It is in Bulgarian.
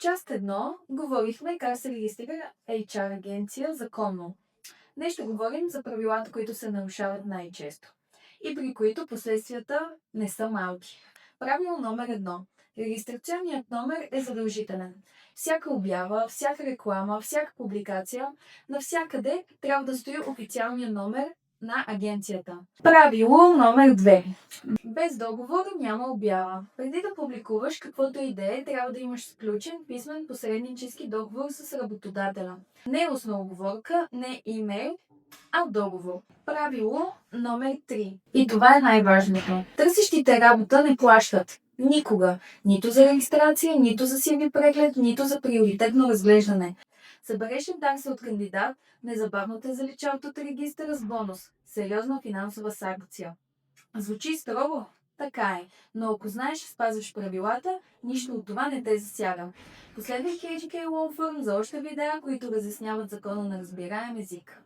част 1 говорихме как се регистрира HR агенция законно. Днес ще говорим за правилата, които се нарушават най-често и при които последствията не са малки. Правило номер 1. Регистрационният номер е задължителен. Всяка обява, всяка реклама, всяка публикация, навсякъде трябва да стои официалния номер на агенцията. Правило номер 2. Без договор няма обява. Преди да публикуваш каквото и да е, трябва да имаш сключен писмен посреднически договор с работодателя. Не устна уговорка, не имейл, а договор. Правило номер 3. И това е най-важното. Търсещите работа не плащат. Никога. Нито за регистрация, нито за CV преглед, нито за приоритетно разглеждане. Събереш ли такса от кандидат, незабавно те заличават от регистъра с бонус. Сериозна финансова санкция. Звучи строго? Така е. Но ако знаеш и спазваш правилата, нищо от това не те засяга. Последвай KGK Law Firm за още видеа, които разясняват закона на разбираем език.